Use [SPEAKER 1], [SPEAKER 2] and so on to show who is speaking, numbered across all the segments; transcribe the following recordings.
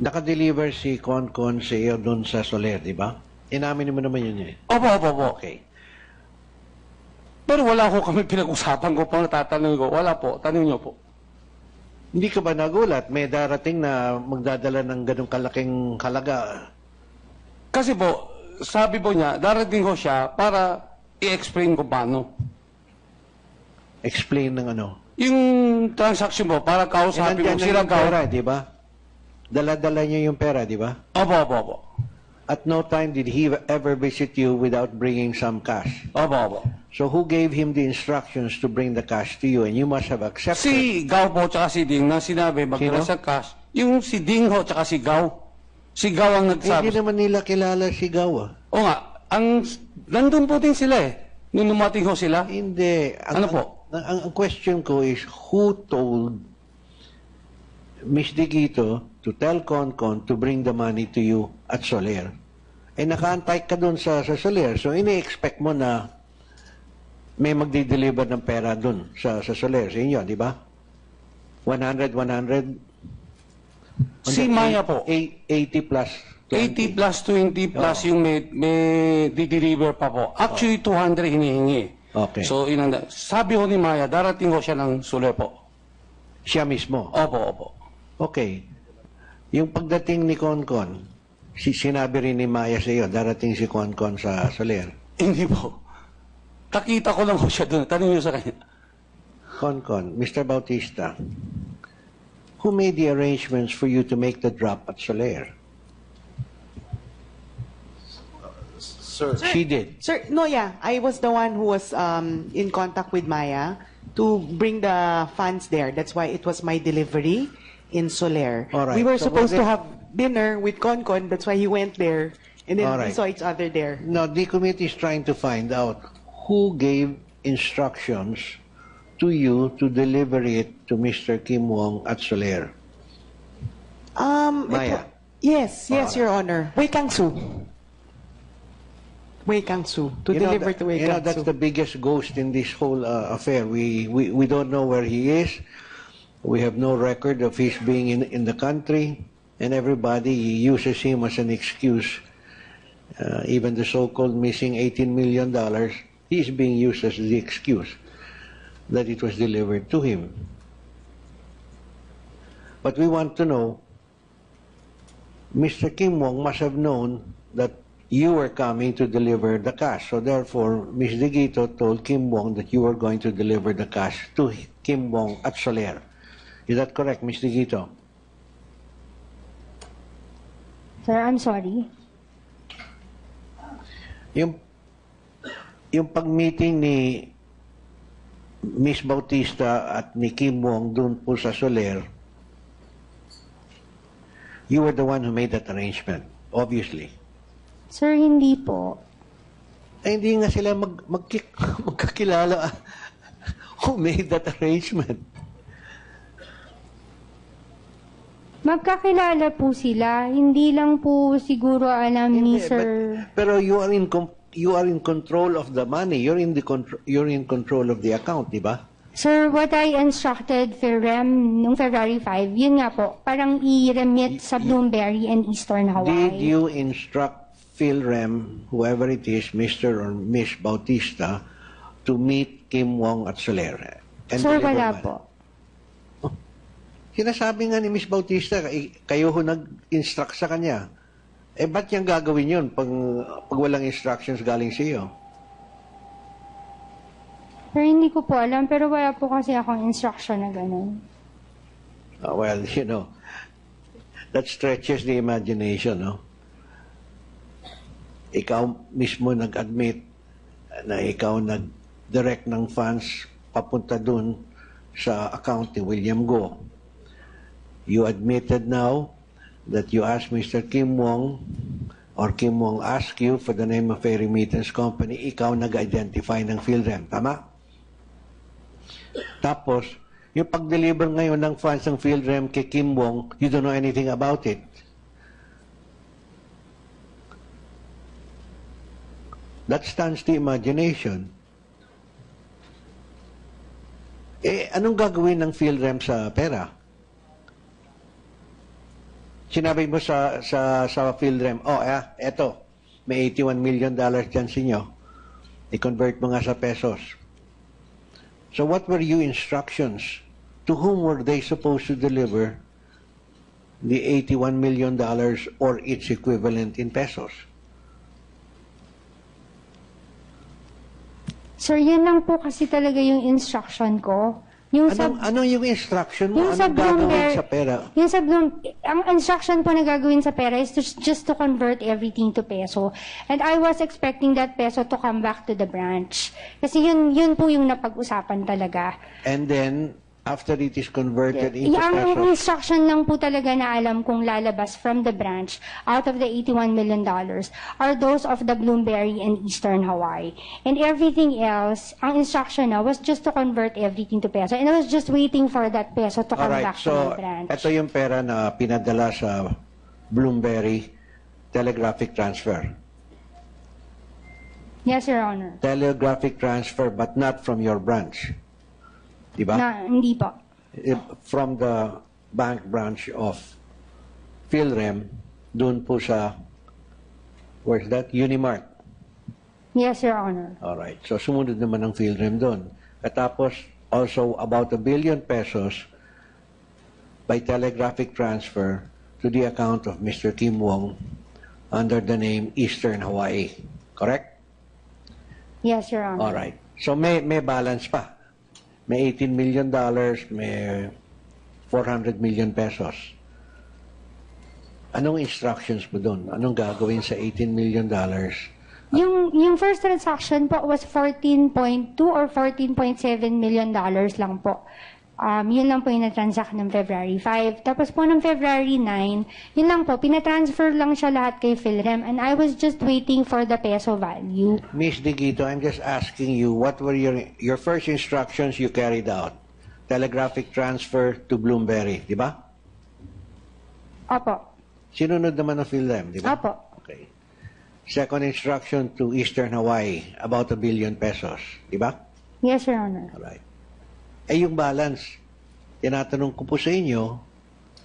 [SPEAKER 1] Nakadeliver si Concon sa iyo doon sa Soler, di ba? Inamin mo naman yun eh.
[SPEAKER 2] Opo.
[SPEAKER 1] Okay.
[SPEAKER 2] Pero wala ko kami pinag-usapan ko pang natatanong ko. Wala po. Tanong niyo po.
[SPEAKER 1] Hindi ka ba nagulat? May darating na magdadala ng ganong kalaking halaga.
[SPEAKER 2] Kasi po, sabi po niya, darating ko siya para i-explain ko paano.
[SPEAKER 1] Explain ng ano.
[SPEAKER 2] Yung transaction po, para kausapin ko sila
[SPEAKER 1] pera, di ba? Dala-dala niya yung pera, di ba?
[SPEAKER 2] Opo.
[SPEAKER 1] At no time did he ever visit you without bringing some cash.
[SPEAKER 2] Opo.
[SPEAKER 1] So who gave him the instructions to bring the cash to you? And you must have accepted.
[SPEAKER 2] Si Gao po tsaka si Ding na sinabi magdala sa cash. Yung si Ding ho tsaka si Gao. Si Gao ang nagsabi.
[SPEAKER 1] Hindi naman nila kilala si Gao.
[SPEAKER 2] O nga, nandun po din sila eh. Nung numating ho sila.
[SPEAKER 1] Hindi.
[SPEAKER 2] Ano po?
[SPEAKER 1] Ang question ko is, who told Miss Digito to tell Concon to bring the money to you at Soler? Eh, nakaantay ka doon sa Soler. So, ini-expect mo na may magdi-deliver ng pera doon sa Soler. Sa inyo, di ba? 100.
[SPEAKER 2] Si Maya po.
[SPEAKER 1] 80 plus
[SPEAKER 2] 80 plus 20 plus yung may di-deliver pa po. Actually, 200 hinihingi.
[SPEAKER 1] Okay.
[SPEAKER 2] So, sabi ho ni Maya, darating ho siya ng Soler po.
[SPEAKER 1] Siya mismo?
[SPEAKER 2] Opo.
[SPEAKER 1] Okay. Yung pagdating ni Concon, sinabi rin ni Maya sa iyo, darating si Concon sa Soler.
[SPEAKER 2] Hindi po. Nakita ko lang ho siya doon. Tanong niyo sa kanya.
[SPEAKER 1] Concon, Mr. Bautista, who made the arrangements for you to make the drop at Soler?
[SPEAKER 3] Sir,
[SPEAKER 1] She did.
[SPEAKER 3] Sir, no, yeah. I was the one who was in contact with Maya to bring the funds there. That's why it was my delivery in Soler.
[SPEAKER 1] All right.
[SPEAKER 3] We were
[SPEAKER 1] So
[SPEAKER 3] supposed
[SPEAKER 1] was
[SPEAKER 3] to
[SPEAKER 1] it-
[SPEAKER 3] have dinner with Concon. That's why he went there. And then
[SPEAKER 1] All
[SPEAKER 3] we
[SPEAKER 1] right.
[SPEAKER 3] saw each other there.
[SPEAKER 1] Now, the committee is trying to find out who gave instructions to you to deliver it to Mr. Kim Wong at Soler. Maya.
[SPEAKER 3] Yes,
[SPEAKER 1] Alright.
[SPEAKER 3] Your Honor. Wei Kang-su. Wei Kang-su. To deliver to Wei
[SPEAKER 1] that's
[SPEAKER 3] Kang-su.
[SPEAKER 1] the biggest ghost in this whole affair. We don't know where he is. We have no record of his being in the country, and everybody uses him as an excuse. Even the so-called missing $18 million, he is being used as the excuse that it was delivered to him. But we want to know, Mr. Kim Wong must have known that you were coming to deliver the cash. So therefore, Ms. Digito told Kim Wong that you were going to deliver the cash to Kim Wong at Soler. Is that correct, Ms. Digito?
[SPEAKER 4] Sir, I'm sorry.
[SPEAKER 1] Yung pag-meeting ni Ms. Bautista at ni Kim Wong dun po sa Soler, you were the one who made that arrangement, obviously.
[SPEAKER 4] Sir, hindi po.
[SPEAKER 1] Ay, hindi nga sila magkakilala. Who made that arrangement?
[SPEAKER 4] Magkakilala po sila. Hindi lang po siguro alam ni
[SPEAKER 1] Hindi,
[SPEAKER 4] Sir.
[SPEAKER 1] Pero you are in control of the money. You're in control of the account, di ba?
[SPEAKER 4] Sir, what I instructed FIREM nung February 5, yun nga po, parang i-remit sa Bloomberry and Eastern Hawaii.
[SPEAKER 1] Did you instruct PhilRem, whoever it is, Mr. or Miss Bautista, to meet Kim Wong at Soler? And
[SPEAKER 4] Sir,
[SPEAKER 1] deliver
[SPEAKER 4] wala
[SPEAKER 1] money?
[SPEAKER 4] po.
[SPEAKER 1] Sinasabi nga ni Miss Bautista, kayo ho nag-instruct sa kanya. Eh, ba't niyang gagawin yun pag walang instructions galing sa iyo?
[SPEAKER 4] Sir, hindi ko po alam, pero wala po kasi akong instruction na gano'n.
[SPEAKER 1] Well, that stretches the imagination, no? Ikaw mismo nag-admit na ikaw nag-direct ng funds papunta dun sa account ni William Go. You admitted now that you asked Mr. Kim Wong or Kim Wong asked you for the name of a remittance company, ikaw nag-identify ng PhilRem. Tama? Tapos, yung pag-deliver ngayon ng funds ng PhilRem kay Kim Wong, you don't know anything about it. That stunts the imagination. Eh, anong gagawin ng PhilRem sa pera? Sinabi mo sa PhilRem, eto, may $81 million dyan sa inyo. I-convert mo nga sa pesos. So what were your instructions? To whom were they supposed to deliver the $81 million or its equivalent in pesos?
[SPEAKER 4] Sir, yun lang po kasi talaga yung instruction ko. Yung
[SPEAKER 1] Anong yung instruction mo?
[SPEAKER 4] yung sa
[SPEAKER 1] Anong gagawin
[SPEAKER 4] Bloomberg,
[SPEAKER 1] sa pera?
[SPEAKER 4] yung sa ang instruction po na gagawin sa pera is just to convert everything to peso. And I was expecting that peso to come back to the branch. Kasi yun po yung napag-usapan talaga.
[SPEAKER 1] And then, after it is converted into
[SPEAKER 4] Ang
[SPEAKER 1] pesos,
[SPEAKER 4] instruction lang po talaga na alam kong lalabas from the branch out of the $81 million are those of the Bloomberry and Eastern Hawaii. And everything else, ang instruction na was just to convert everything to peso. And I was just waiting for that peso to come
[SPEAKER 1] alright,
[SPEAKER 4] back to
[SPEAKER 1] so
[SPEAKER 4] my branch.
[SPEAKER 1] ito yung pera na pinadala sa Bloomberry telegraphic transfer.
[SPEAKER 4] Yes, Your Honor.
[SPEAKER 1] Telegraphic transfer but not from your branch. Diba?
[SPEAKER 4] Hindi po.
[SPEAKER 1] From the bank branch of PhilRem, dun po sa, where's that? Unimark.
[SPEAKER 4] Yes, Your Honor.
[SPEAKER 1] Alright. So, sumunod naman ang PhilRem dun. At tapos, also about 1 billion pesos by telegraphic transfer to the account of Mr. Kim Wong under the name Eastern Hawaii. Correct?
[SPEAKER 4] Yes, Your Honor.
[SPEAKER 1] Alright. So, may balance pa. May $18 million, may 400 million pesos. Anong instructions mo doon? Anong gagawin sa $18 million?
[SPEAKER 4] Yung first transaction po was 14.2 or 14.7 million dollars lang po. Yun lang po yung na-transact ng February 5. Tapos po ng February 9, yun lang po, pinatransfer lang siya lahat kay PhilRem and I was just waiting for the peso value.
[SPEAKER 1] Miss Digito, I'm just asking you, what were your first instructions you carried out? Telegraphic transfer to Bloomberry, di ba?
[SPEAKER 4] Opo.
[SPEAKER 1] Sinunod naman ng PhilRem, di ba?
[SPEAKER 4] Opo.
[SPEAKER 1] Okay. Second instruction to Eastern Hawaii, about 1 billion pesos, di ba?
[SPEAKER 4] Yes, Your Honor.
[SPEAKER 1] Alright. Yung balance, tinatanong ko po sa inyo,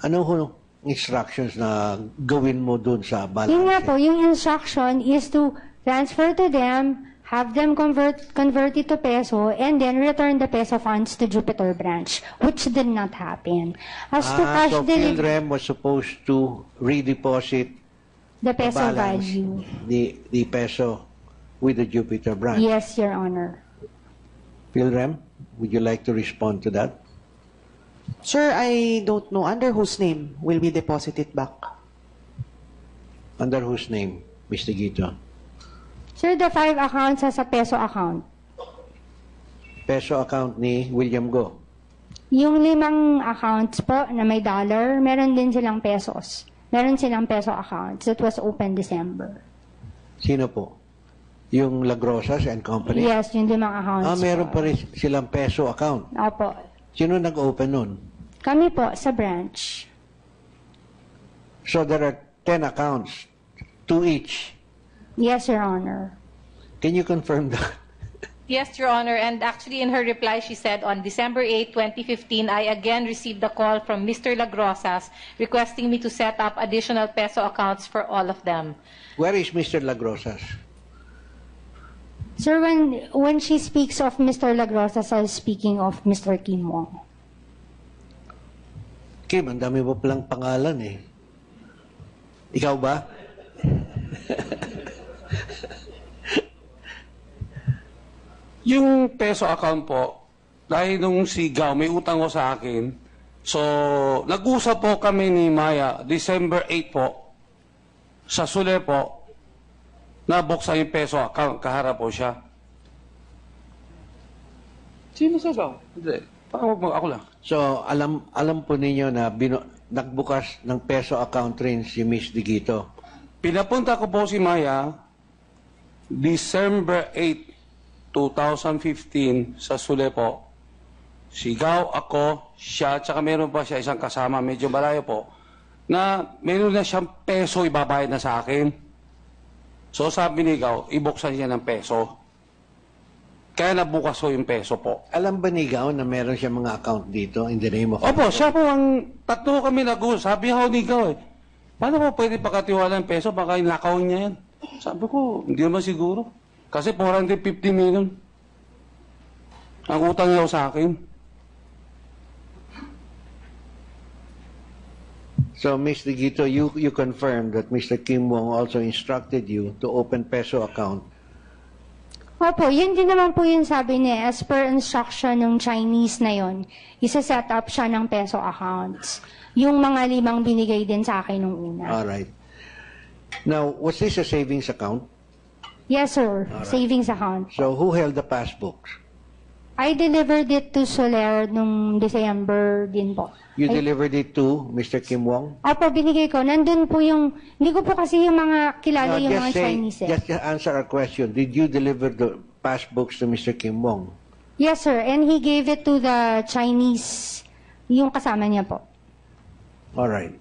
[SPEAKER 1] anong instructions na gawin mo dun sa balance?
[SPEAKER 4] Yun nga po, yung instruction is to transfer to them, have them convert it to peso, and then return the peso funds to Jupiter branch, which did not happen. As to cash
[SPEAKER 1] so
[SPEAKER 4] delivery,
[SPEAKER 1] PhilRem was supposed to redeposit
[SPEAKER 4] the peso
[SPEAKER 1] balance,
[SPEAKER 4] value.
[SPEAKER 1] the peso with the Jupiter branch.
[SPEAKER 4] Yes, Your Honor.
[SPEAKER 1] PhilRem, would you like to respond to that?
[SPEAKER 3] Sir, I don't know. Under whose name will we deposit it back?
[SPEAKER 1] Under whose name, Mr. Gito?
[SPEAKER 4] Sir, the 5 accounts has a peso account.
[SPEAKER 1] Peso account ni William Go.
[SPEAKER 4] Yung 5 accounts po na may dollar, meron din silang pesos. Meron silang peso accounts that was open December.
[SPEAKER 1] Sino po? Yung Lagrosas and Company?
[SPEAKER 4] Yes, yung 5 accounts
[SPEAKER 1] Meron
[SPEAKER 4] po.
[SPEAKER 1] pa rin silang peso account.
[SPEAKER 4] Opo.
[SPEAKER 1] Sino nag-open nun?
[SPEAKER 4] Kami po, sa branch.
[SPEAKER 1] So there are 10 accounts, 2 each.
[SPEAKER 4] Yes, Your Honor.
[SPEAKER 1] Can you confirm that?
[SPEAKER 5] Yes, Your Honor. And actually, in her reply, she said, on December 8, 2015, I again received a call from Mr. Lagrosas requesting me to set up additional peso accounts for all of them.
[SPEAKER 1] Where is Mr. Lagrosas?
[SPEAKER 4] Sir, when she speaks of Mr. Lagrosas, I was speaking of Mr. Kim Wong.
[SPEAKER 1] Kim, ang dami mo palang pangalan eh. Ikaw ba?
[SPEAKER 2] Yung peso account po, dahil nung sigaw, may utang ko sa akin. So, nag-usap po kami ni Maya, December 8 po, sa Sule po, nabuksan yung peso account, kaharap po siya. Sino sigaw? Hindi. Ako lang.
[SPEAKER 1] So, alam po ninyo na nagbukas ng peso account rin si Miss Digito.
[SPEAKER 2] Pinapunta ko po si Maya, December 8, 2015 sa Sule po. Sigaw ako, siya, tsaka meron pa siya isang kasama, medyo malayo po, na meron na siyang peso ibabayad na sa akin. So sabi ni Gaw, ibuksan siya ng peso. Kaya nabukas ko yung peso po.
[SPEAKER 1] Alam ba ni Gao na meron siya mga account dito in the name of...
[SPEAKER 2] Opo, siya po ang tatlo kami nag-usap. Sabi ako ni Gaw eh. paano po pwede pakatiwala ng peso? Baka inakaw niya yan. Sabi ko, hindi naman siguro. Kasi 450 million ang utang niya sa akin.
[SPEAKER 1] So, Ms. Digito, you confirmed that Mr. Kim Wong also instructed you to open peso account.
[SPEAKER 4] Opo, yun din naman po yung sabi niya, as per instruction ng Chinese na yun, isa-set up siya ng peso accounts. Yung mga 5 binigay din sa akin nung una.
[SPEAKER 1] All right. Now, was this a savings account?
[SPEAKER 4] Yes, sir.
[SPEAKER 1] Alright.
[SPEAKER 4] Savings account.
[SPEAKER 1] So, who held the passbooks?
[SPEAKER 4] I delivered it to Soler nung December din po.
[SPEAKER 1] You delivered it to Mr. Kim Wong?
[SPEAKER 4] Opo, binigay ko. Nandun po yung, hindi ko po kasi yung mga kilala yung mga Chinese.
[SPEAKER 1] Just answer our question. Did you deliver the passbooks to Mr. Kim Wong?
[SPEAKER 4] Yes, sir. And he gave it to the Chinese, yung kasama niya po.
[SPEAKER 1] All right.